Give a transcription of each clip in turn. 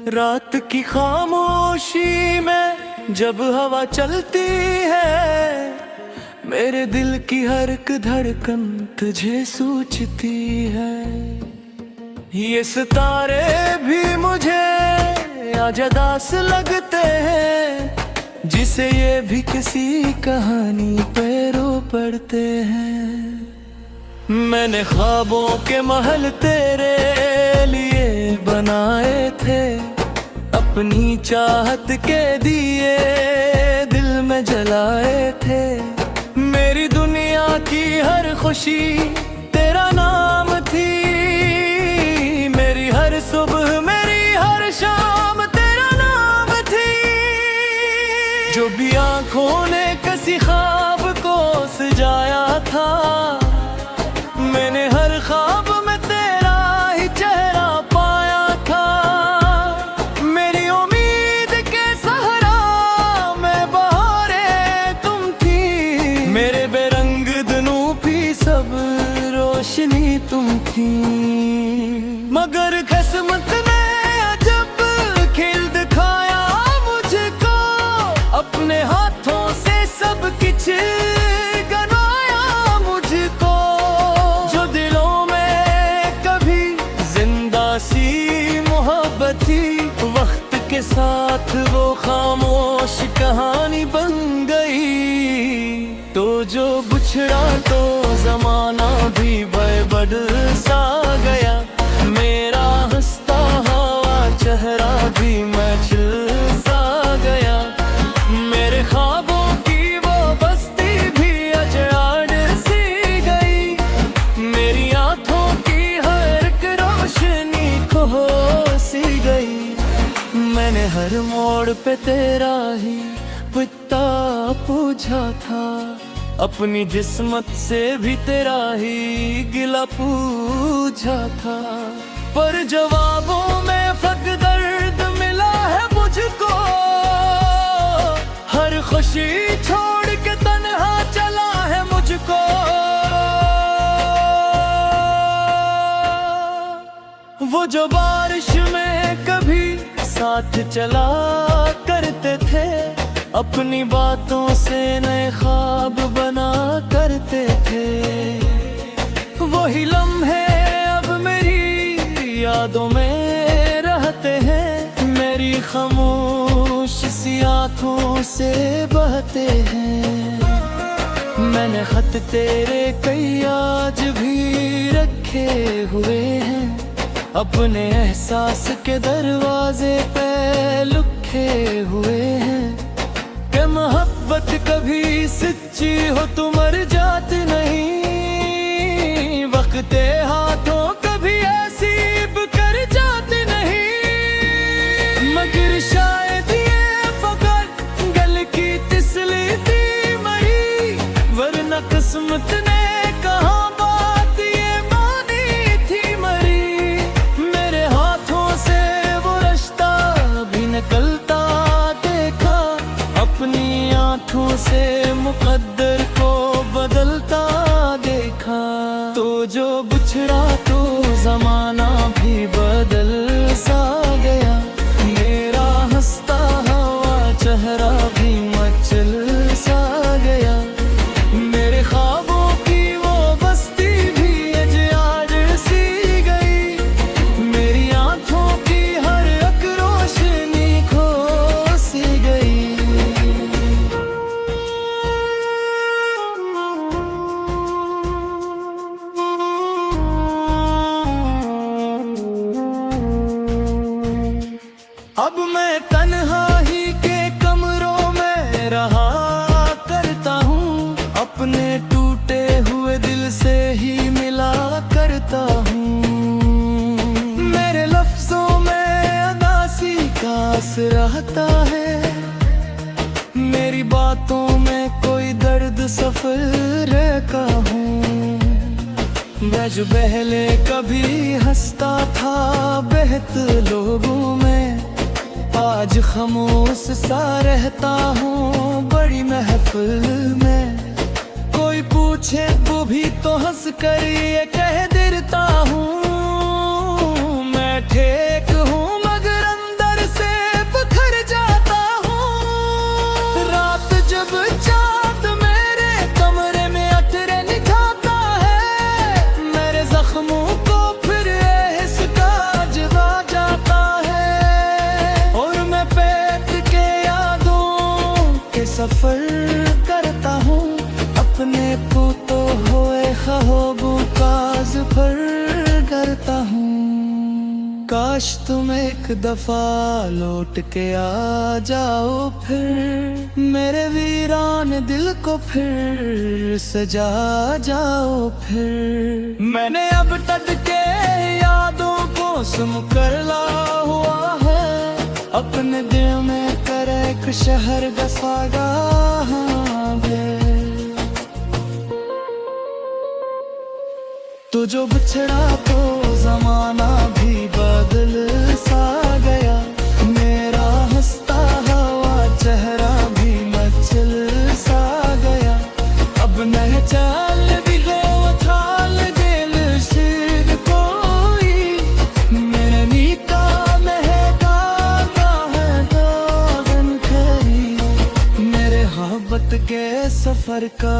रात की खामोशी में जब हवा चलती है, मेरे दिल की हर एक धड़कन तुझे सूझती है। ये सितारे भी मुझे अजदास लगते हैं, जिसे ये भी किसी कहानी पे रो पड़ते हैं। मैंने ख्वाबों के महल तेरे लिए बनाए थे, अपनी चाहत के दिए दिल में जलाए थे। मेरी दुनिया की हर खुशी तेरा नाम थी, मेरी हर सुबह मेरी हर शाम तेरा नाम थी। जो भी आंखों ने किसी ख्वाब को सजाया था, मैंने हर ख्वाब में तेरा ही चेहरा पाया था। मेरी उम्मीद के सहारा में बहारें तुम थी, मेरे बेरंग दिनों भी सब रोशनी तुम थी। मगर किस्मत ने अजब खेल दिखाया मुझको, अपने हाथों से सब कुछ गनाया मुझको। जो दिलों में कभी जिंदा सी मोहब्बत थी, वक्त के साथ वो खामोश कहानी बन गई। तो जो बिछड़ा तो जमाना भी बदल सा गया, मेरा हंसता हुआ चेहरा भी मचल सा गया। मेरे ख्वाबों की वो बस्ती भी अजड़ सी गई, मेरी आंखों की हर एक रोशनी खो सी गई। मैंने हर मोड़ पे तेरा ही पिता पूछा था, अपनी जिस्मत से भी तेरा ही गिला पूछा था। पर जवाबों में फक दर्द मिला है मुझको, हर खुशी छोड़ के तन्हा चला है मुझको। वो जो बारिश में कभी साथ चला करते थे, अपनी बातों से नए ख्वाब बना करते थे। वही लम्हे अब मेरी यादों में रहते हैं, मेरी खामोश सी आँखों से बहते हैं। मैंने खत तेरे कई आज भी रखे हुए हैं, अपने एहसास के दरवाजे पे लुके हुए हैं। कि मोहब्बत कभी सच्ची हो तो मर जाती नहीं, वक्त हाथों कभी ऐसी कर जाती नहीं। मगर शायद ये फकत गल की तिसली थी मई, वरना किस्मत ने कहा बात ये मानी थी मरी। मेरे हाथों से वो रिश्ता भी निकलता देखा, अपनी आँखों से मुकद्दर को बदलता देखा। तो जो बिछड़ा तो जमाना भी बदल सा गया, मेरा हंसता हुआ चेहरा भी मचल सा गया। मेरे ख्वाबों की वो बस्ती भी अजड़ सी गई, मेरी आँखों की हर एक रोशनी खो सी गई। अब मैं तन्हा ही के कमरों में रहा करता हूँ, अपने टूटे हुए दिल से ही मिला करता हूँ। मेरे लफ्जों में अदासी का असर रहता है, मेरी बातों में कोई दर्द सफर का हूँ। मैं जो पहले कभी हंसता था बेहद लोगों में, आज खामोश सा रहता हूँ बड़ी महफिल में। कोई पूछे वो भी तो हंस कर ये कह देता हूँ मैं ठीक हूँ, मगर अंदर से बिखर जाता हूँ। रात जब चाँद मेरे कमरे में अतरे निभाता है, मेरे जख्मों को फिर इसका जवा जाता है। और मैं बैठ के यादों के सफर करता हूँ, अपने को तो होए ख्वाबों का ज़फर करता हूँ। काश तुम एक दफा लौट के आ जाओ फिर, मेरे वीरान दिल को फिर सजा जाओ फिर। मैंने अब तक के यादों को सुन कर ला हुआ है, अपने दिल में कर एक शहर बसागा है। तो जो बिछड़ा तो जमाना भी बदल सा गया, मेरा हंसता हुआ चेहरा भी मचल सा गया। अब न चाल भी गो थाल दिल सिर कोई, मेरे नीता महका है दागन करी। मेरे मोहब्बत के सफर का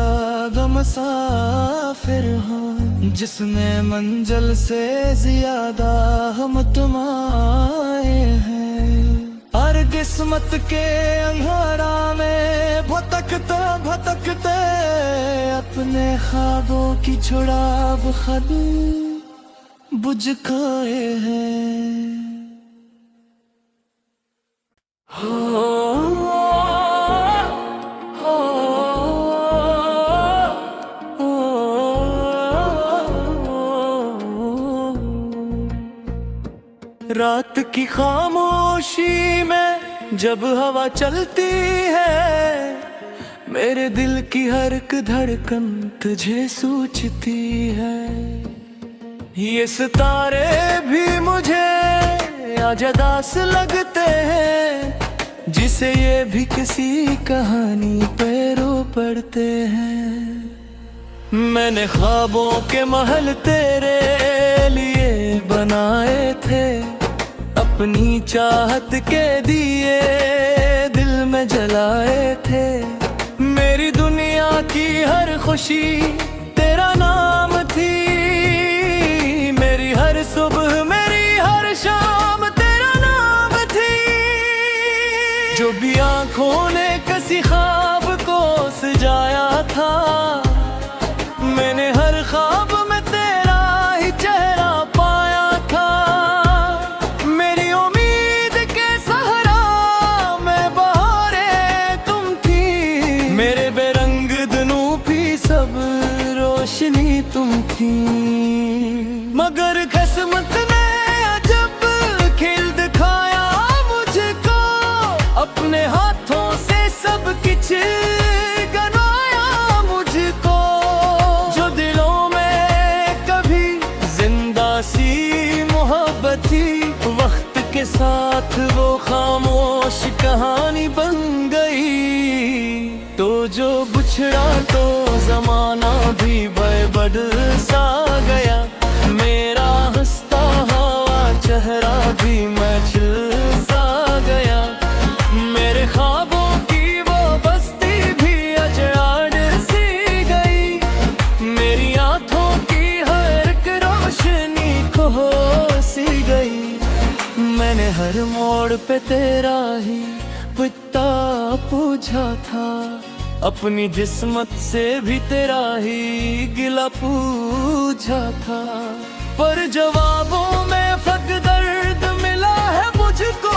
गम मुसाफिर हूँ, जिसमें मंजिल से ज्यादा हम तुम आए हैं। हर किस्मत के अंधारा में भटकते भटकते अपने ख्वाबों की छुड़ाब खुद बुझ गए हैं। रात की खामोशी में जब हवा चलती है, मेरे दिल की हर एक धड़कन तुझे सूझती है। ये सितारे भी मुझे अजदास लगते हैं, जिसे ये भी किसी कहानी पे रो पड़ते हैं। मैंने ख्वाबों के महल तेरे लिए बनाए थे, अपनी चाहत के दिए दिल में जलाए थे। मेरी दुनिया की हर खुशी तेरा नाम थी, मेरी हर सुबह मेरी हर शाम तेरा नाम थी। जो भी आंखों ने किसी ख्वाब को सजाया था, मैंने हर ख्वाब में तेरा ही चेहरा पाया था। मेरी उम्मीद के सहारा में बहारें तुम थी, मेरे बेरंग दिनों भी सब रोशनी तुम थी। मगर किस्मत ने अजब खेल दिखाया मुझको, अपने हाथों से सब कुछ गनाया मुझको। जो दिलों में कभी जिंदा सी मोहब्बत थी, वक्त के साथ वो खामोश कहानी बन गई। तो जो बिछड़ा तो जमाना भी बदल सा गया, मेरा हंसता हुआ चेहरा भी मचल सा गया। मेरे ख्वाबों की वो बस्ती भी अजड़ सी गई, मेरी आंखों की हर एक रोशनी खो सी गई। मैंने हर मोड़ पे तेरा ही पिता पूछा था, अपनी जिस्मत से भी तेरा ही गिला पूछा था। पर जवाबों में फक दर्द मिला है मुझको,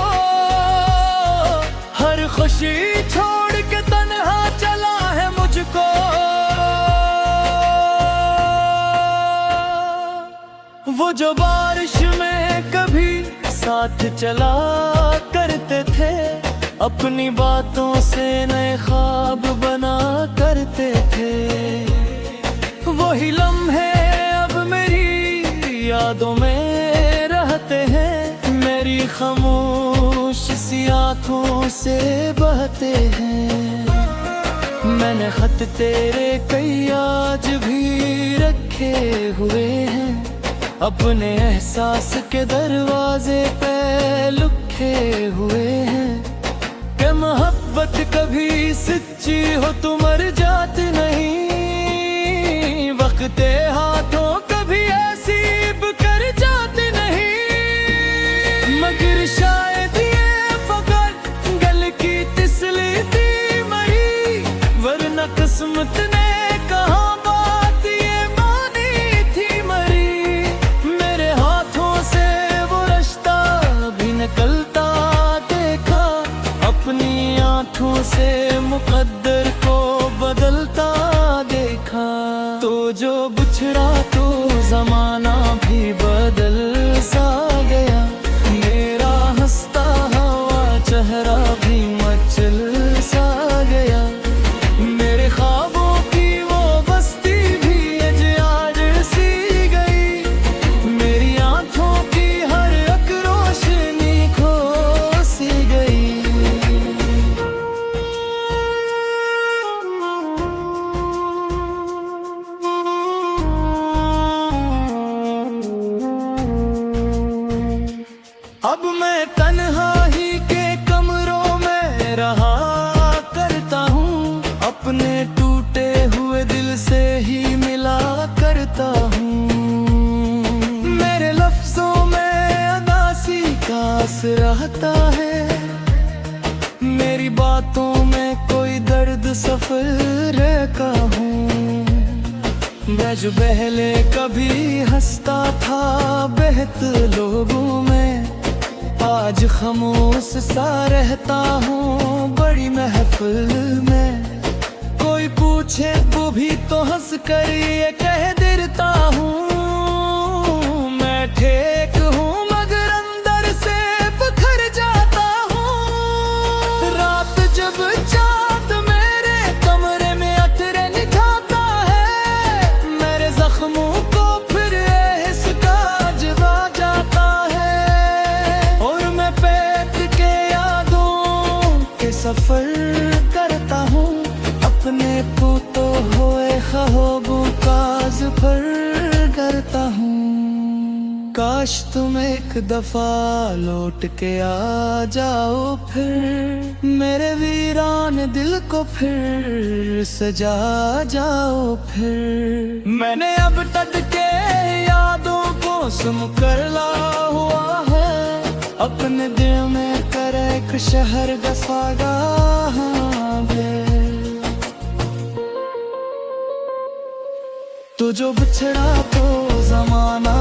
हर खुशी छोड़ के तन्हा चला है मुझको। वो जो बारिश में कभी साथ चला करते थे, अपनी बातों से नए ख्वाब बना करते थे। वही लम्हे अब मेरी यादों में रहते हैं, मेरी खामोश सी आंखों से बहते हैं। मैंने खत तेरे कई आज भी रखे हुए हैं, अपने एहसास के दरवाजे पे लुके हुए हैं। कि मोहब्बत कभी सच्ची हो तो मर जाती नहीं, वक्त हाथों कभी ऐसी कर जाती नहीं। मगर शायद ये फकत गल की तिसली थी मरी, वरना किस्मत ने कहा बात ये मानी थी मरी। मेरे हाथों से वो रिश्ता भी निकलता देखा, अपनी आंखों से मुकद्दर को बदलता देखा। तो जो बिछड़ा तो जमाना भी बदल सा गया, मेरा हंसता हुआ चेहरा भी मचल सा गया। मेरे ख्वाबों की वो बस्ती भी आज सी गई, मेरी आंखों की हर एक रोशनी खो सी गई। अब मैं तन्हा ही के कमरों में रहा करता हूँ, अपने टूटे हुए दिल से ही मिला करता हूँ। मेरे लफ्जों में अदासी का असर रहता है, मेरी बातों में कोई दर्द सफर का हूँ। मैं जो पहले कभी हंसता था बेहद लोगों में, आज खामोश सा रहता हूँ बड़ी महफिल में। कोई पूछे वो भी तो हंस कर ये कह देता हूँ, मैं ठीक हूँ मगर अंदर से बिखर जाता हूँ। रात जब चाँद मेरे कमरे में अतरे निभाता है, मेरे जख्मों को फिर इसका जवा जाता है। और मैं बैठ के यादों के सफर करता हूँ, अपने पूतो होए ख्वाबों का ज़फर करता हूँ। काश तुम एक दफा लौट के आ जाओ फिर, मेरे वीरान दिल को फिर सजा जाओ फिर। मैंने अब तक के यादों को सुन कर ला हुआ है, अपने दिल में करे एक शहर बसागा है। तो जो बिछड़ा तो जमाना